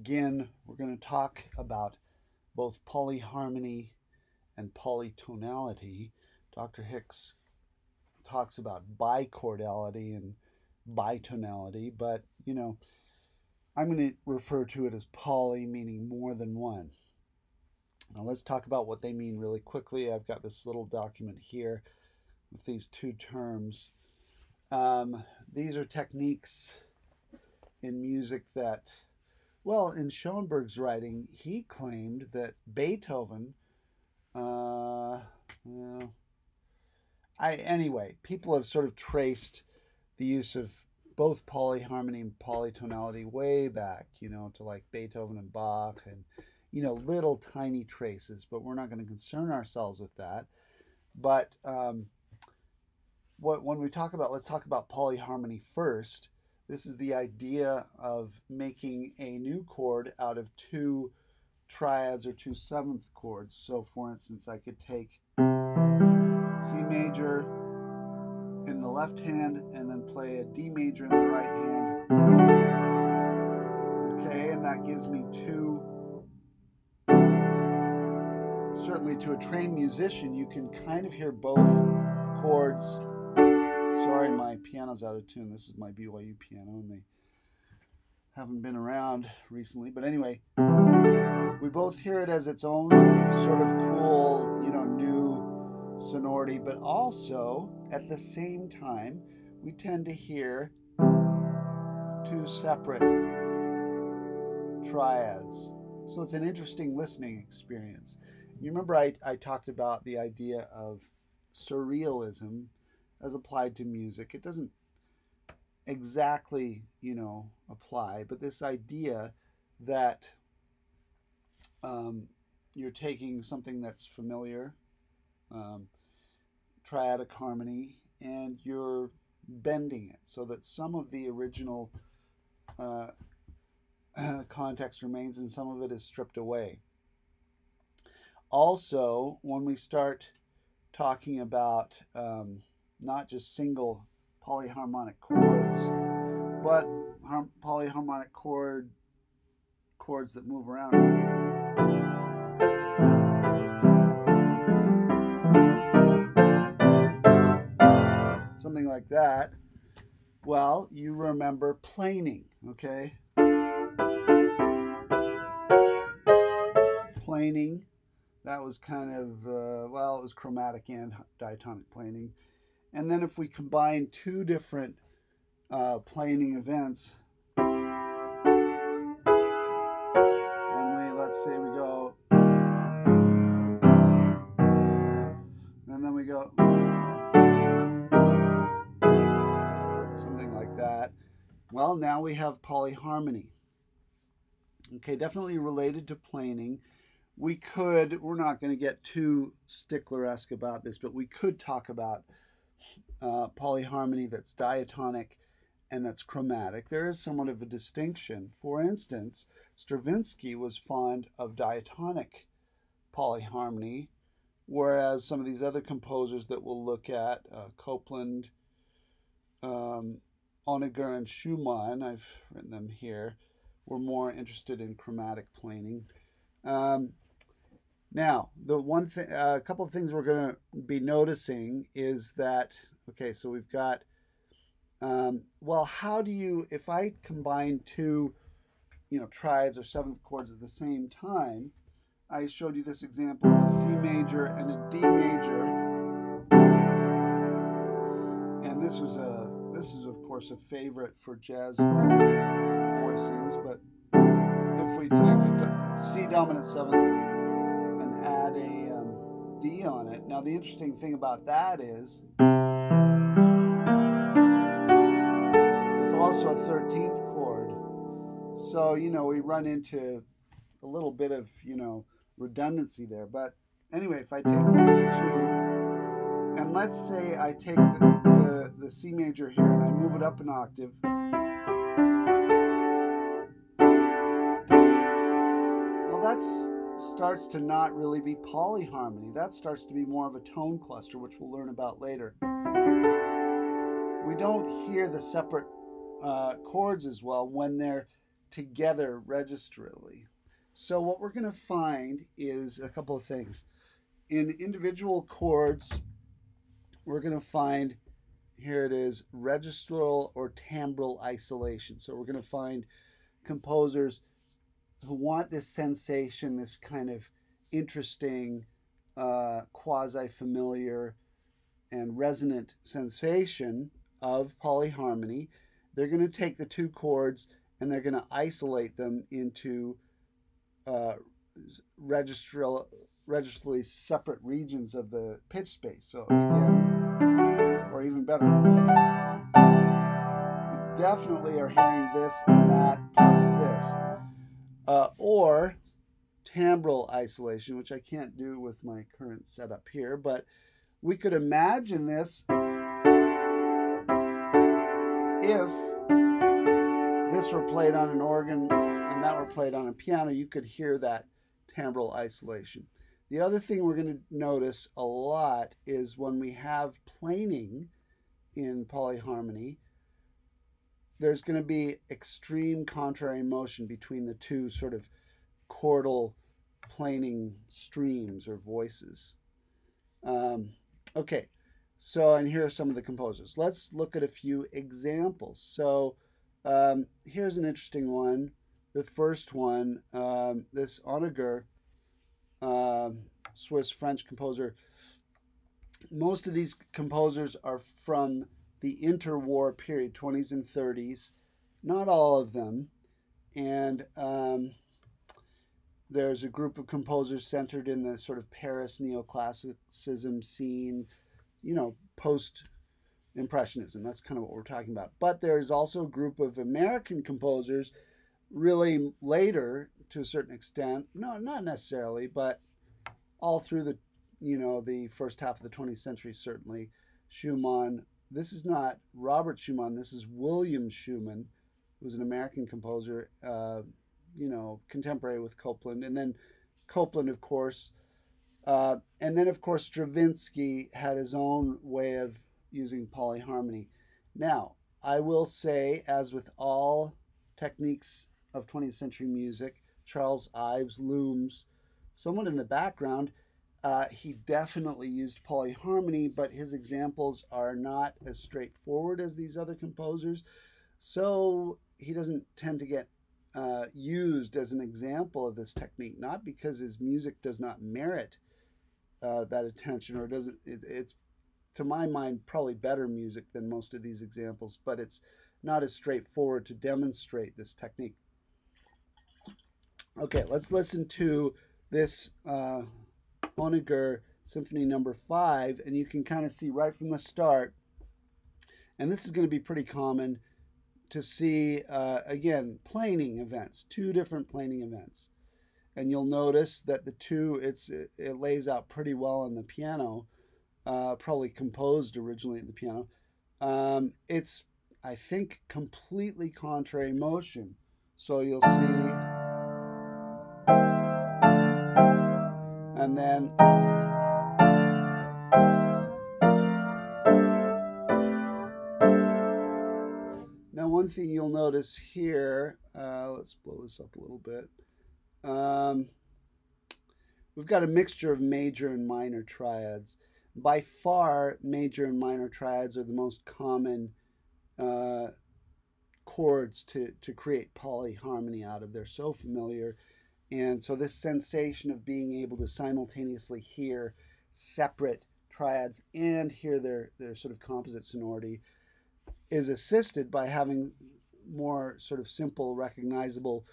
Again, we're going to talk about both polyharmony and polytonality. Dr. Hicks talks about bichordality and bitonality, but I'm going to refer to it as poly, meaning more than one. Now let's talk about what they mean really quickly. I've got this little document here with these two terms. These are techniques in music that, well, in Schoenberg's writing, he claimed that Beethoven, anyway, people have sort of traced the use of both polyharmony and polytonality way back, to like Beethoven and Bach and, little tiny traces, but we're not going to concern ourselves with that. But when we talk about, let's talk about polyharmony first. This is the idea of making a new chord out of two triads or two seventh chords. So for instance, I could take C major in the left hand and then play a D major in the right hand. Okay, and that gives me two. Certainly to a trained musician, you can kind of hear both chords. Sorry, my piano's out of tune. This is my BYU piano, and they haven't been around recently. But anyway, we both hear it as its own sort of cool, new sonority, but also at the same time, we tend to hear two separate triads. So it's an interesting listening experience. You remember I talked about the idea of surrealism as applied to music. It doesn't exactly, apply, but this idea that you're taking something that's familiar, triadic harmony, and you're bending it so that some of the original context remains and some of it is stripped away. Also, when we start talking about not just single polyharmonic chords, but polyharmonic chords that move around. Something like that. Well, you remember planing, okay? Planing, that was kind of, it was chromatic and diatonic planing. And then if we combine two different planing events, and let's say we go, and then we go, something like that. Well, now we have polyharmony. Okay, definitely related to planing. We're not going to get too stickler-esque about this, but we could talk about polyharmony that's diatonic and that's chromatic. There is somewhat of a distinction. For instance, Stravinsky was fond of diatonic polyharmony, whereas some of these other composers that we'll look at, Copland, Onager, and Schumann, I've written them here, were more interested in chromatic planing. Now, a couple of things we're going to be noticing is that, okay, so we've got, how do you, if I combine two, triads or seventh chords at the same time, I showed you this example of a C major and a D major, and this is of course a favorite for jazz voicings, but if we take a C dominant seventh add a D on it. Now the interesting thing about that is it's also a 13th chord. So, we run into a little bit of, redundancy there. But anyway, if I take these two, and let's say I take the C major here and I move it up an octave, well, that starts to not really be polyharmony. That starts to be more of a tone cluster, which we'll learn about later. We don't hear the separate chords as well when they're together registrally. So what we're going to find is a couple of things. In individual chords, we're going to find, here it is, registral or timbral isolation. So we're going to find composers who want this sensation, this kind of interesting, quasi-familiar and resonant sensation of polyharmony. They're going to take the two chords and they're going to isolate them into registrally separate regions of the pitch space. So again, or even better, we definitely are hearing this and that plus this. Or timbral isolation, which I can't do with my current setup here, but we could imagine this if this were played on an organ and that were played on a piano. You could hear that timbral isolation. The other thing we're going to notice a lot is when we have planing in polyharmony, there's going to be extreme contrary motion between the two sort of chordal planing streams or voices. Okay, so, and here are some of the composers. Let's look at a few examples. So here's an interesting one. The first one, this Onager, Swiss-French composer. Most of these composers are from the interwar period, 20s and 30s. Not all of them. And there's a group of composers centered in the sort of Paris neoclassicism scene, you know, post-impressionism. That's kind of what we're talking about. But there's also a group of American composers really later, to a certain extent, no, not necessarily, but all through the, you know, the first half of the 20th century, certainly. Schumann. This is not Robert Schumann. This is William Schumann, who was an American composer, you know, contemporary with Copland. And then Copland, of course. And then, of course, Stravinsky had his own way of using polyharmony. Now, I will say, as with all techniques of 20th century music, Charles Ives looms somewhat in the background. He definitely used polyharmony, but his examples are not as straightforward as these other composers. So he doesn't tend to get used as an example of this technique, not because his music does not merit that attention, or doesn't. It's, to my mind, probably better music than most of these examples, but it's not as straightforward to demonstrate this technique. Okay, let's listen to this Onager Symphony No. 5, and you can kind of see right from the start, and this is going to be pretty common to see, again, planing events, two different planing events. And you'll notice that the two, it lays out pretty well on the piano, probably composed originally at the piano. It's, I think, completely contrary motion. So you'll see, and then now one thing you'll notice here, let's blow this up a little bit. We've got a mixture of major and minor triads. By far, major and minor triads are the most common chords to create polyharmony out of. They're so familiar. And so this sensation of being able to simultaneously hear separate triads and hear their sort of composite sonority is assisted by having more sort of simple, recognizable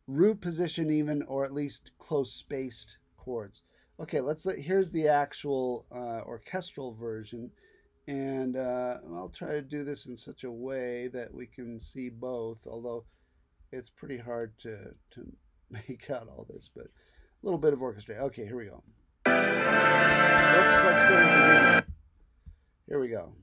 root position even, or at least close-spaced chords. Okay, here's the actual orchestral version, and I'll try to do this in such a way that we can see both, although it's pretty hard to make out all this, but a little bit of orchestra. Okay, here we go. Oops, let's go to the beginning. Here we go.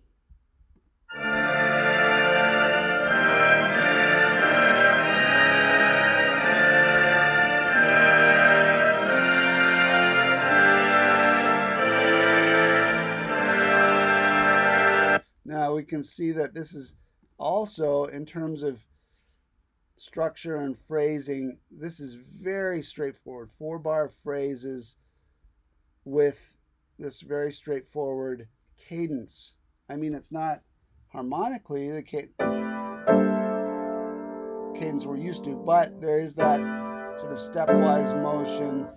Now we can see that this is also, in terms of structure and phrasing. This is very straightforward. 4-bar phrases with this very straightforward cadence. I mean, it's not harmonically the cadence we're used to, but there is that sort of stepwise motion,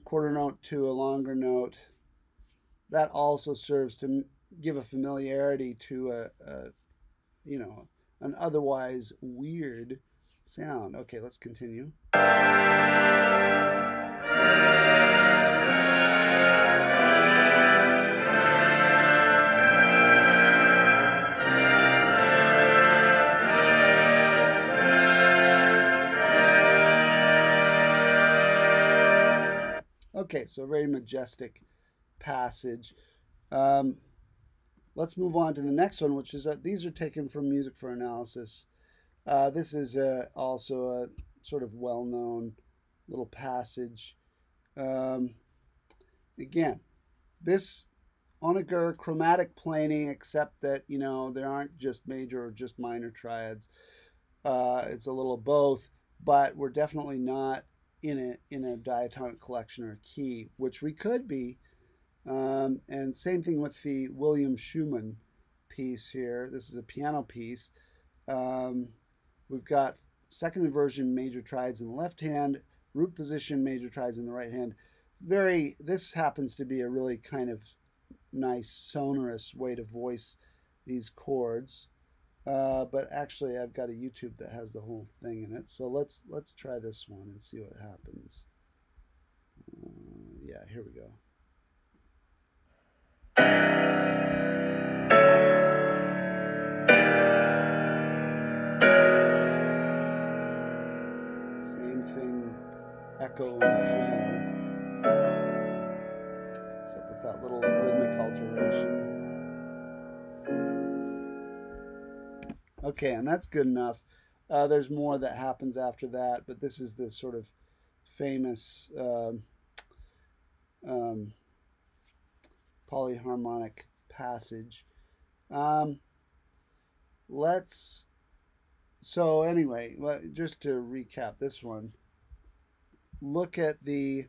quarter note to a longer note. That also serves to give a familiarity to you know, an otherwise weird sound. Okay, let's continue. Okay, so a very majestic passage. Let's move on to the next one, which is these are taken from Music for Analysis. This is also a sort of well-known little passage. Again, this onager chromatic planing, except that, you know, there aren't just major or just minor triads. It's a little of both, but we're definitely not in a diatonic collection or key, which we could be. And same thing with the William Schumann piece here. This is a piano piece. We've got second inversion major triads in the left hand, root position major triads in the right hand. This happens to be a really kind of nice sonorous way to voice these chords. But actually I've got a YouTube that has the whole thing in it. So let's try this one and see what happens. Yeah, here we go. Same thing, echo on the piano, except with that little rhythmic alteration. Okay, and that's good enough. There's more that happens after that, but this is the sort of famous polyharmonic passage. So anyway, just to recap this one, look at the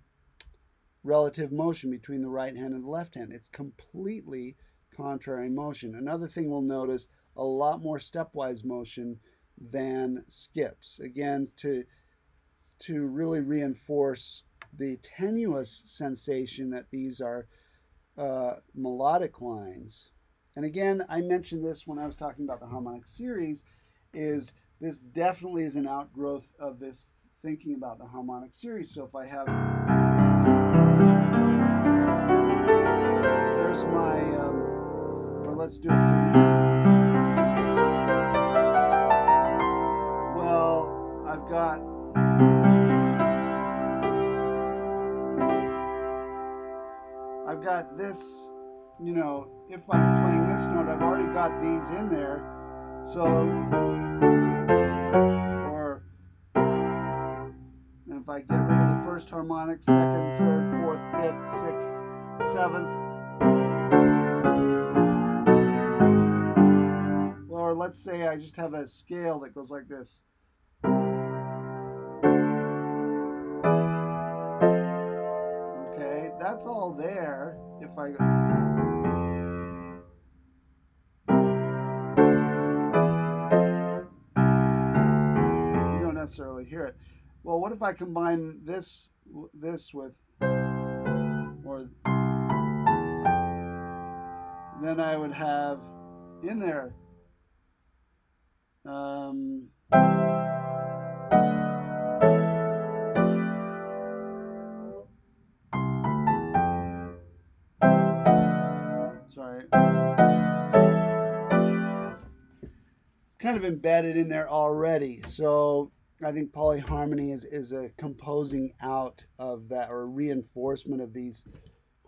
relative motion between the right hand and the left hand. It's completely contrary motion. Another thing we'll notice, a lot more stepwise motion than skips. Again, to really reinforce the tenuous sensation that these are melodic lines. And again, I mentioned this when I was talking about the harmonic series, is this definitely is an outgrowth of this thinking about the harmonic series. So if I have, there's my, or let's do it for me. Well, I've got this, you know, if I'm playing this note, I've already got these in there. So, or, and if I get rid of the first harmonic, second, third, fourth, fifth, sixth, seventh, or let's say I just have a scale that goes like this. Okay, that's all there. If I go, you don't necessarily hear it. Well, what if I combine this with, or then I would have in there sorry, it's kind of embedded in there already. So I think polyharmony is a composing out of that, or a reinforcement of these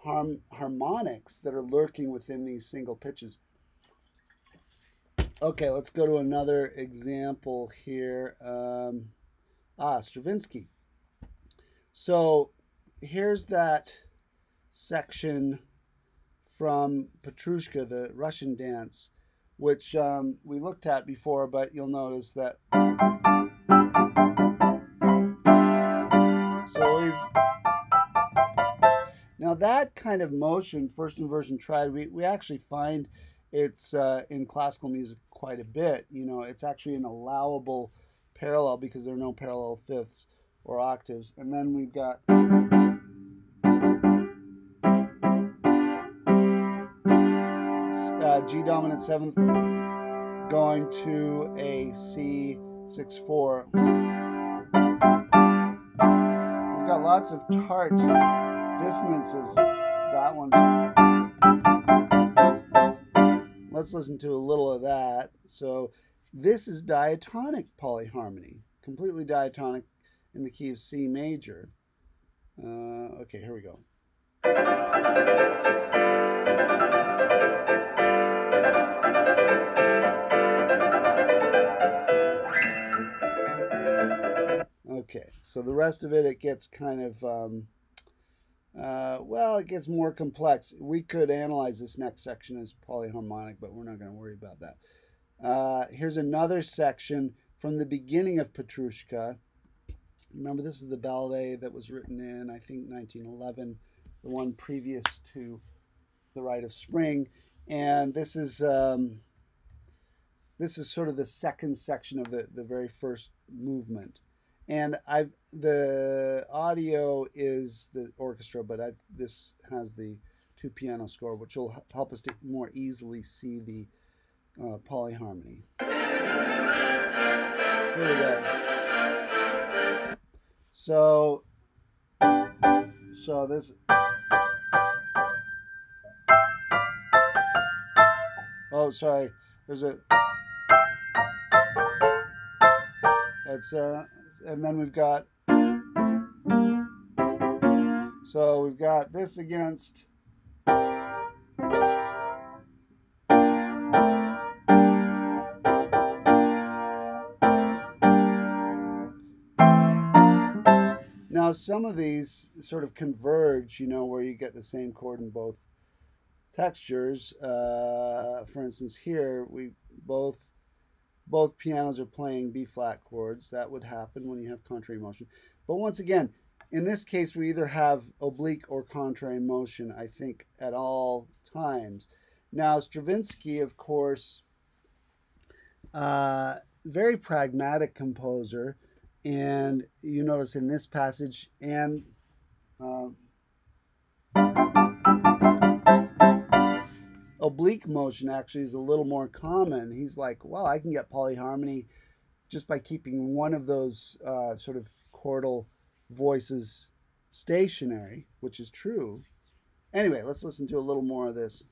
harmonics that are lurking within these single pitches. Okay, let's go to another example here. Stravinsky. So here's that section from Petrushka, the Russian dance, which we looked at before, but you'll notice that Now that kind of motion, first inversion triad, we actually find it's in classical music quite a bit. You know, it's actually an allowable parallel because there are no parallel fifths or octaves. And then we've got G dominant seventh going to a C 6/4. We've got lots of tart dissonances. That one's. Let's listen to a little of that. So this is diatonic polyharmony, completely diatonic in the key of C major. Okay, here we go. Okay, so the rest of it, it gets kind of, well, it gets more complex. We could analyze this next section as polyharmonic, but we're not going to worry about that. Here's another section from the beginning of Petrushka. Remember, this is the ballet that was written in, I think, 1911, the one previous to The Rite of Spring. And this is sort of the second section of the very first movement. And the audio is the orchestra, but this has the two piano score, which will help us to more easily see the polyharmony. Here we go. So this. Oh, sorry. There's a. That's and then we've got. So we've got this against. Now some of these sort of converge, you know, where you get the same chord in both textures. For instance, here we both pianos are playing B flat chords. That would happen when you have contrary motion. But once again, in this case, we either have oblique or contrary motion, I think, at all times. Now, Stravinsky, of course, very pragmatic composer. And you notice in this passage, and oblique motion actually is a little more common. He's like, well, I can get polyharmony just by keeping one of those sort of chordal voices stationary, which is true. Anyway, let's listen to a little more of this.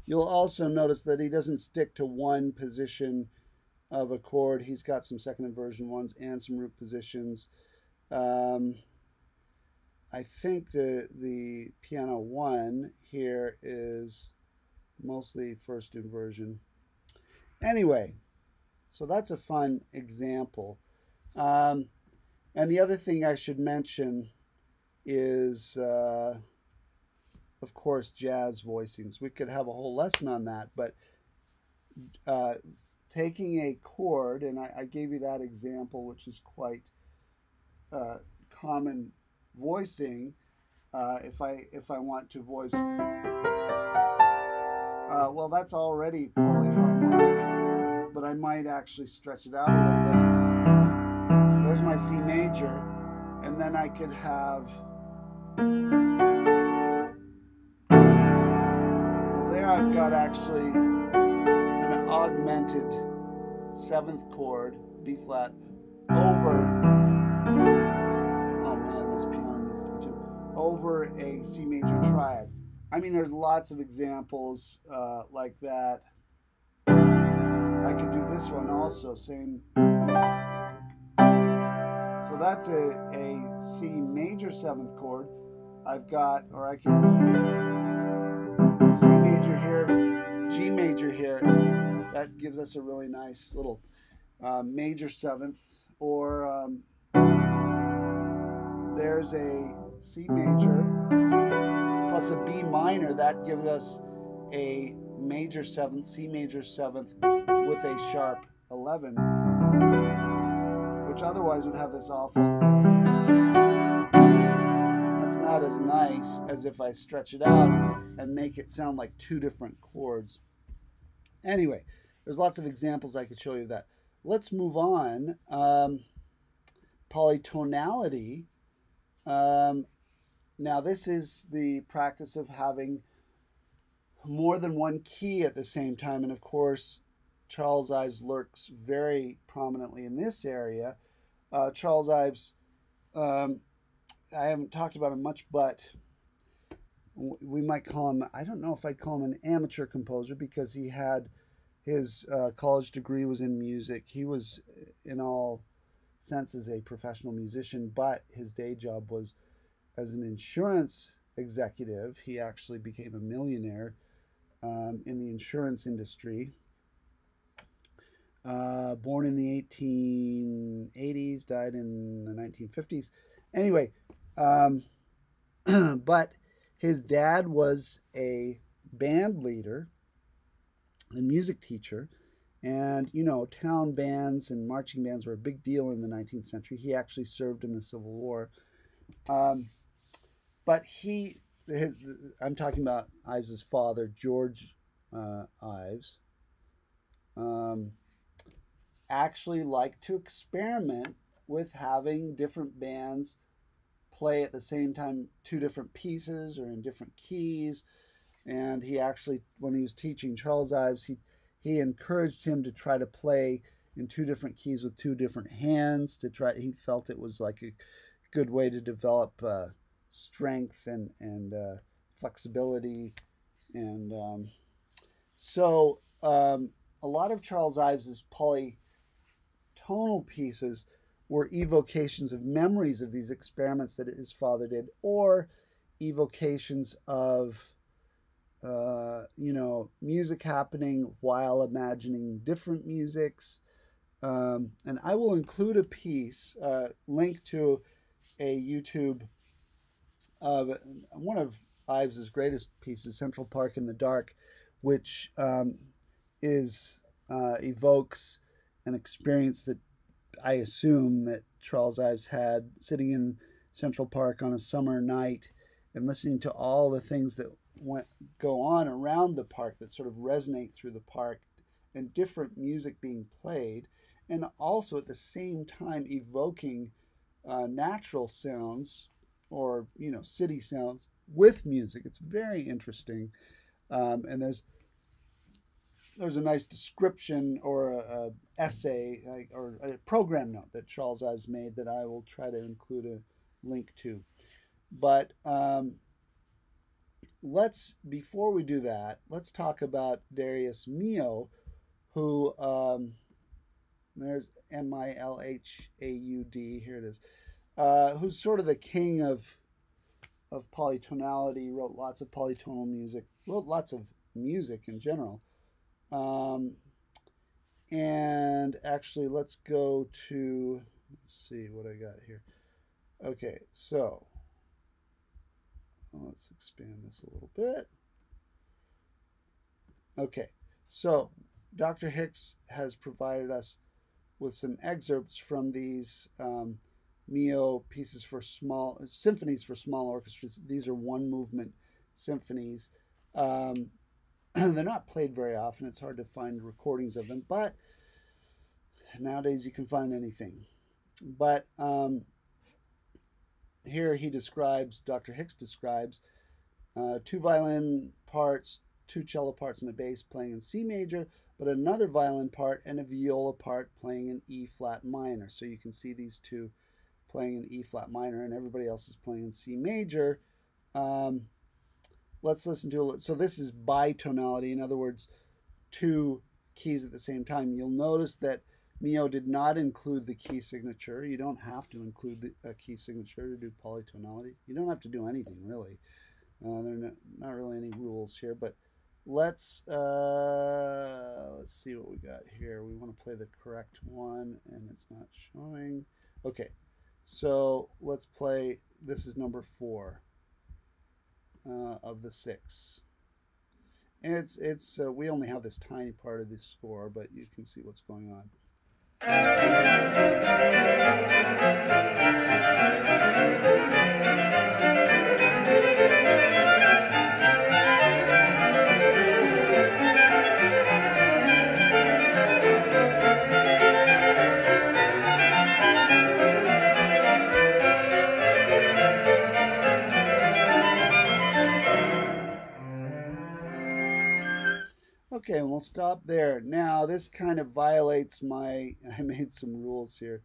You'll also notice that he doesn't stick to one position of a chord. He's got some second inversion ones and some root positions. I think the piano 1 here is mostly first inversion. Anyway, so that's a fun example. And the other thing I should mention is, of course, jazz voicings. We could have a whole lesson on that, but taking a chord, and I gave you that example, which is quite common voicing. If I want to voice, well, that's already polyharmonic, but I might actually stretch it out a little bit. There's my C major, and then I could have. I've got actually an augmented 7th chord, D flat, over, oh man, this piano needs to be tuned, over a C major triad. I mean, there's lots of examples like that. I could do this one also, same. So that's a C major 7th chord. I've got, or I can C major here, G major here. That gives us a really nice little major 7th. Or there's a C major plus a B minor. That gives us a major 7th, C major 7th with a sharp 11, which otherwise would have this awful. That's not as nice as if I stretch it out and make it sound like two different chords. Anyway, there's lots of examples I could show you of that. Let's move on. Polytonality. Now, this is the practice of having more than one key at the same time. And of course, Charles Ives lurks very prominently in this area. Charles Ives, I haven't talked about him much, but we might call him, I don't know if I'd call him an amateur composer, because he had his college degree was in music. He was in all senses a professional musician, but his day job was as an insurance executive. He actually became a millionaire in the insurance industry. Born in the 1880s, died in the 1950s. Anyway, but his dad was a band leader and music teacher. And, you know, town bands and marching bands were a big deal in the 19th century. He actually served in the Civil War. But I'm talking about Ives's father, George Ives, actually liked to experiment with having different bands play at the same time two different pieces or in different keys. And he actually, when he was teaching Charles Ives, he encouraged him to try to play in two different keys with two different hands. He felt it was like a good way to develop strength and flexibility. And so a lot of Charles Ives's polytonal pieces were evocations of memories of these experiments that his father did, or evocations of music happening while imagining different musics. And I will include a piece, link to a YouTube of one of Ives's greatest pieces, Central Park in the Dark, which evokes an experience that I assume that Charles Ives had sitting in Central Park on a summer night and listening to all the things that go on around the park that sort of resonate through the park, and different music being played, and also at the same time evoking natural sounds or city sounds with music. It's very interesting, and there's a nice description or a essay or a program note that Charles Ives made that I will try to include a link to. But before we do that, let's talk about Darius Milhaud, who there's Milhaud, here it is, who's sort of the king of polytonality. Wrote lots of polytonal music, wrote lots of music in general. And actually, let's go to, let's see what I got here. Okay, so let's expand this a little bit. Okay, so Dr. Hicks has provided us with some excerpts from these Milhaud pieces for symphonies for small orchestras. These are one movement symphonies. They're not played very often. It's hard to find recordings of them, but nowadays you can find anything. But here Dr. Hicks describes two violin parts, two cello parts, and a bass playing in C major, but another violin part and a viola part playing in E flat minor. So you can see these two playing in E flat minor, and everybody else is playing in C major. Let's listen to it. So this is bitonality, in other words, two keys at the same time. You'll notice that Milhaud did not include the key signature. You don't have to include a key signature to do polytonality. You don't have to do anything, really. There are not really any rules here, but let's see what we got here. We want to play the correct one, and it's not showing. Okay, so let's play, this is number 4. of the 6. And it's we only have this tiny part of the score, but you can see what's going on. Okay, and we'll stop there. Now, this kind of violates my, I made some rules here.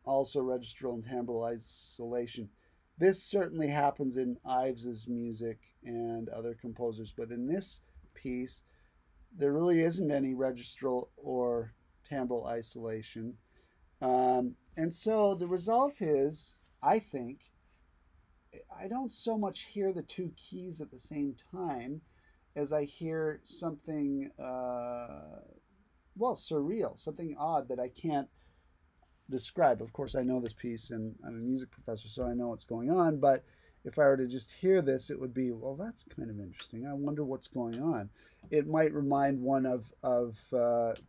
Also registral and timbral isolation. This certainly happens in Ives's music and other composers, but in this piece, there really isn't any registral or timbral isolation. And so the result is, I think, I don't so much hear the two keys at the same time as I hear something, well, surreal, something odd that I can't describe. Of course, I know this piece and I'm a music professor, so I know what's going on. But if I were to just hear this, it would be, well, that's kind of interesting. I wonder what's going on. It might remind one of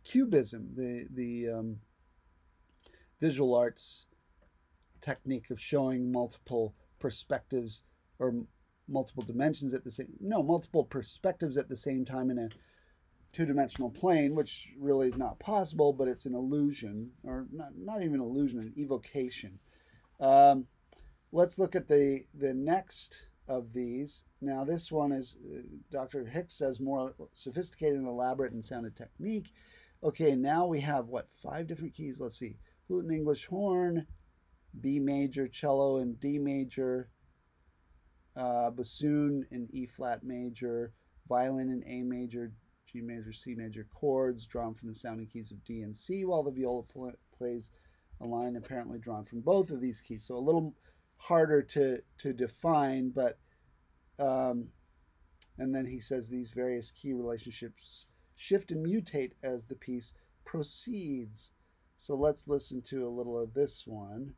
cubism, the visual arts technique of showing multiple perspectives or multiple dimensions at the same, no, multiple perspectives at the same time in a two-dimensional plane, which really is not possible, but it's an illusion, or not even an illusion, an evocation. Let's look at the next of these. Now this one is, Dr. Hicks says, more sophisticated and elaborate in sound and technique. Okay, now we have, what, 5 different keys? Let's see. Flute and English horn, B major, cello in D major, bassoon in E flat major, violin in A major, G major, C major chords drawn from the sounding keys of D and C, while the viola plays a line apparently drawn from both of these keys. So a little harder to define, but and then he says these various key relationships shift and mutate as the piece proceeds. So let's listen to a little of this one.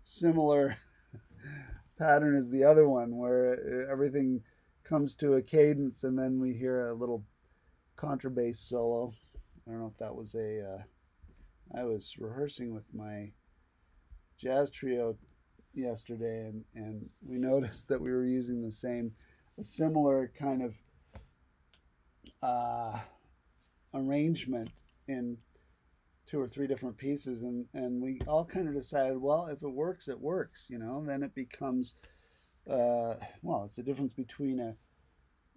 Similar pattern as the other one, where everything comes to a cadence and then we hear a little contrabass solo. I don't know if that was I was rehearsing with my jazz trio yesterday, and we noticed that we were using a similar kind of arrangement in 2 or 3 different pieces, and we all kind of decided, well, if it works, it works, you know. Then it becomes, well, it's the difference between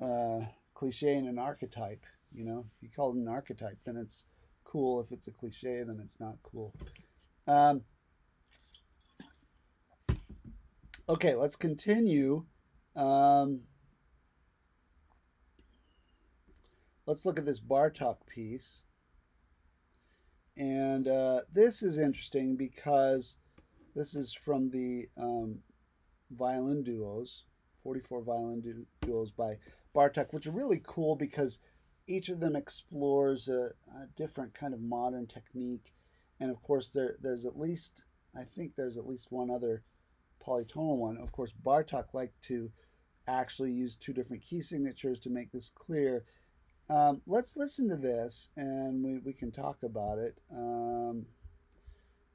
a cliche and an archetype, you know. If you call it an archetype, then it's cool. If it's a cliche, then it's not cool. Okay, let's continue. Let's look at this Bartók piece. And this is interesting because this is from the violin duos, 44 violin duos by Bartók, which are really cool because each of them explores a different kind of modern technique. And of course, there's at least, I think there's at least one other polytonal one. Of course, Bartók liked to actually use 2 different key signatures to make this clear. Let's listen to this and we can talk about it.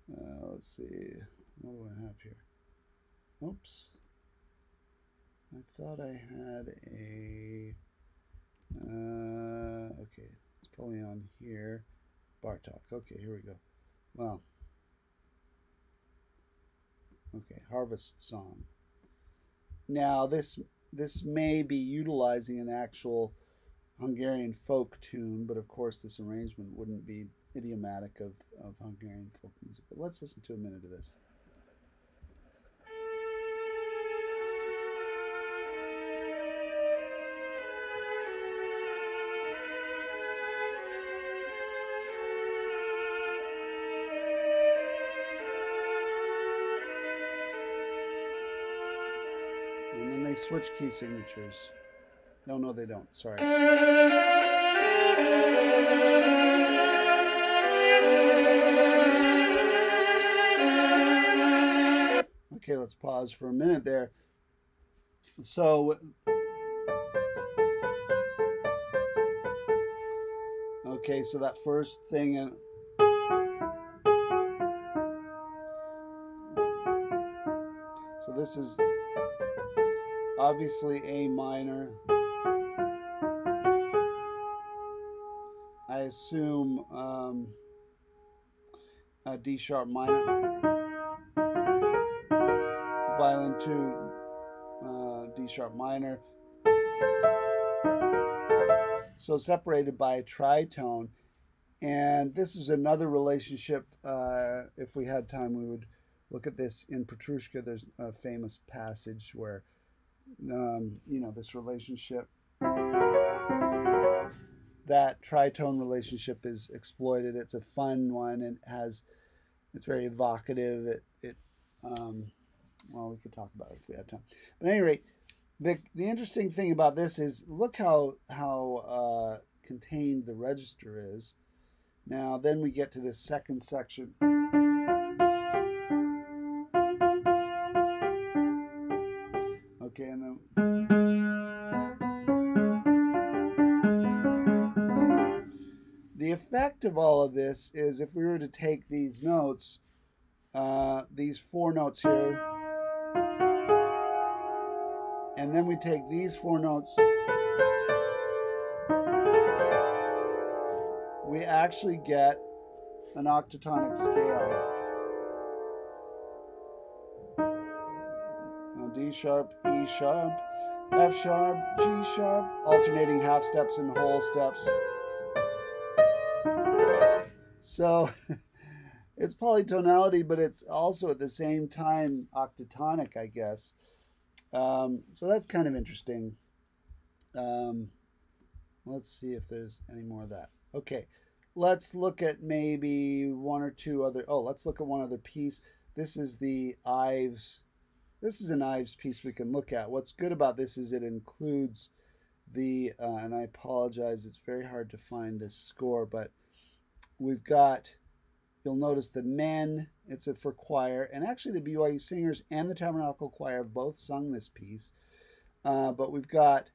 Let's see. What do I have here? Oops. I thought I had a... okay, it's probably on here. Bartók. Okay, here we go. Well. Okay, Harvest Song. Now, this may be utilizing an actual Hungarian folk tune, but of course this arrangement wouldn't be idiomatic of Hungarian folk music. But let's listen to a minute of this. They switch key signatures. No, they don't. Sorry. Okay, let's pause for a minute there. So, okay, so that first thing, so this is obviously A minor. I assume D sharp minor. Violin 2, D sharp minor. So separated by a tritone. And this is another relationship. If we had time, we would look at this in Petrushka. There's a famous passage where, this relationship, that tritone relationship is exploited. It's a fun one and it's very evocative. Well, we could talk about it if we had time. But at any rate, the interesting thing about this is look how contained the register is. Now, then we get to this second section. Okay, and then the effect of all of this is if we were to take these notes, these 4 notes here, and then we take these 4 notes, we actually get an octatonic scale. Now, D sharp, E sharp, F sharp, G sharp, alternating half steps and whole steps. So it's polytonality, but it's also at the same time octatonic, I guess. So that's kind of interesting. Let's see if there's any more of that. Okay, let's look at maybe one or two other. Oh, let's look at one other piece. This is the Ives. This is an Ives piece we can look at. What's good about this is it includes the, and I apologize, it's very hard to find this score, but we've got, you'll notice the men, it's for choir, and actually the BYU Singers and the Tabernacle Choir have both sung this piece. But we've got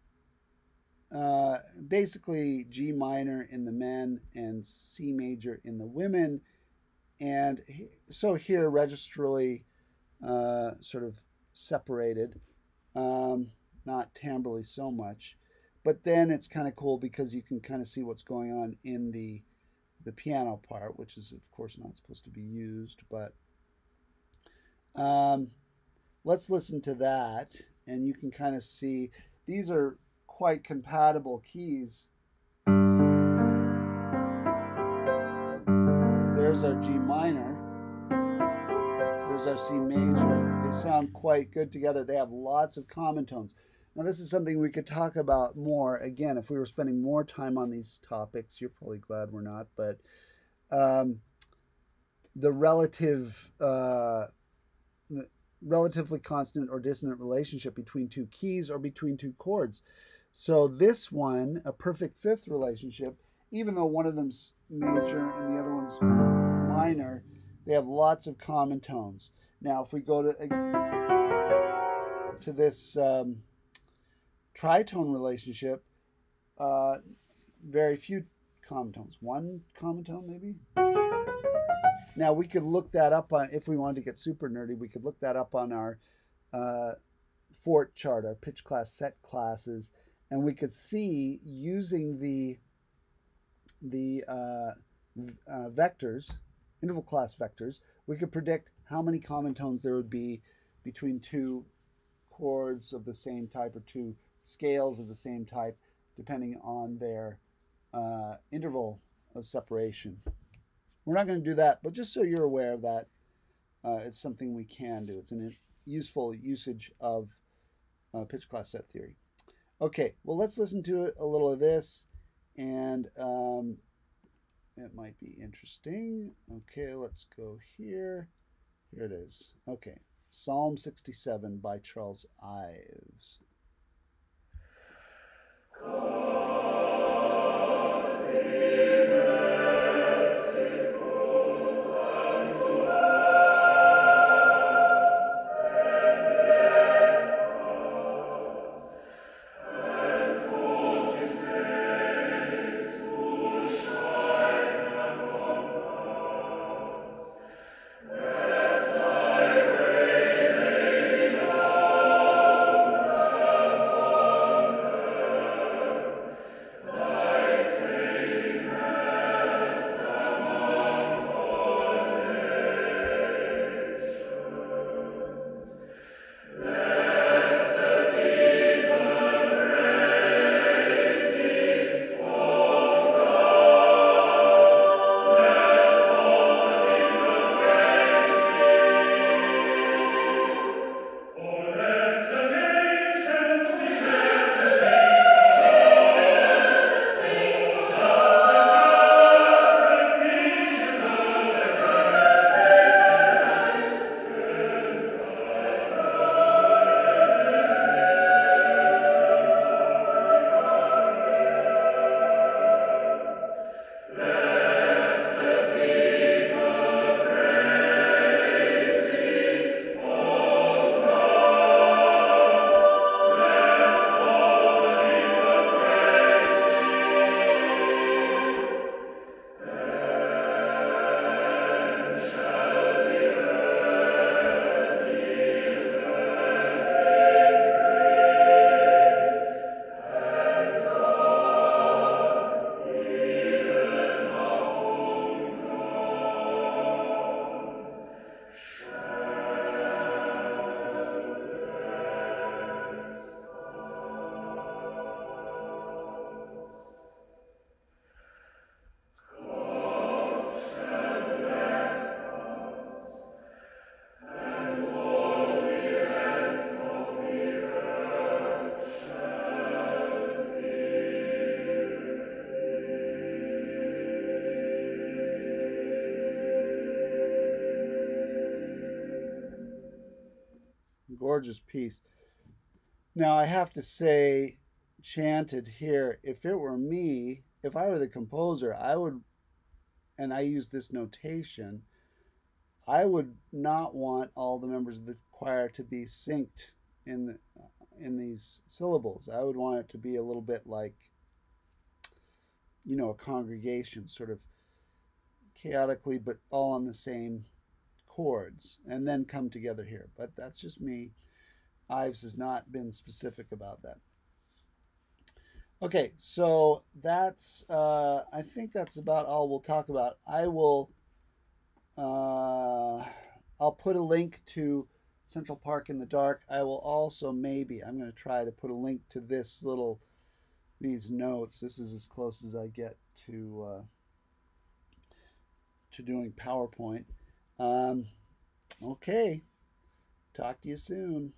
basically G minor in the men and C major in the women. And so here registrally sort of separated, not timbrally so much. But then it's kind of cool because you can kind of see what's going on in the piano part, which is of course not supposed to be used, but let's listen to that and you can kind of see these are quite compatible keys. There's our G minor, there's our C major. They sound quite good together. They have lots of common tones. Now this is something we could talk about more. Again, if we were spending more time on these topics, you're probably glad we're not, but the relatively constant or dissonant relationship between two keys or between two chords. So this one, a perfect fifth relationship, even though one of them's major and the other one's minor, they have lots of common tones. Now if we go to this tritone relationship, very few common tones. One common tone, maybe? Now, we could look that up on, if we wanted to get super nerdy, we could look that up on our fort chart, our pitch class set classes, and we could see using the vectors, interval class vectors, we could predict how many common tones there would be between two chords of the same type or two scales of the same type, depending on their interval of separation. We're not going to do that, but just so you're aware of that, it's something we can do. It's a useful usage of pitch class set theory. Okay, well, let's listen to a little of this, and it might be interesting. Okay, let's go here. Here it is. Okay, Psalm 67 by Charles Ives. Gorgeous piece. Now, I have to say, chanted here, if it were me, if I were the composer, I would, and I use this notation, I would not want all the members of the choir to be synced in these syllables. I would want it to be a little bit like, a congregation, sort of chaotically, but all on the same chords, and then come together here. But that's just me. Ives has not been specific about that. Okay, so that's I think that's about all we'll talk about. I'll put a link to Central Park in the Dark. I will also I'm going to try to put a link to these notes. This is as close as I get to doing PowerPoint. Okay, talk to you soon.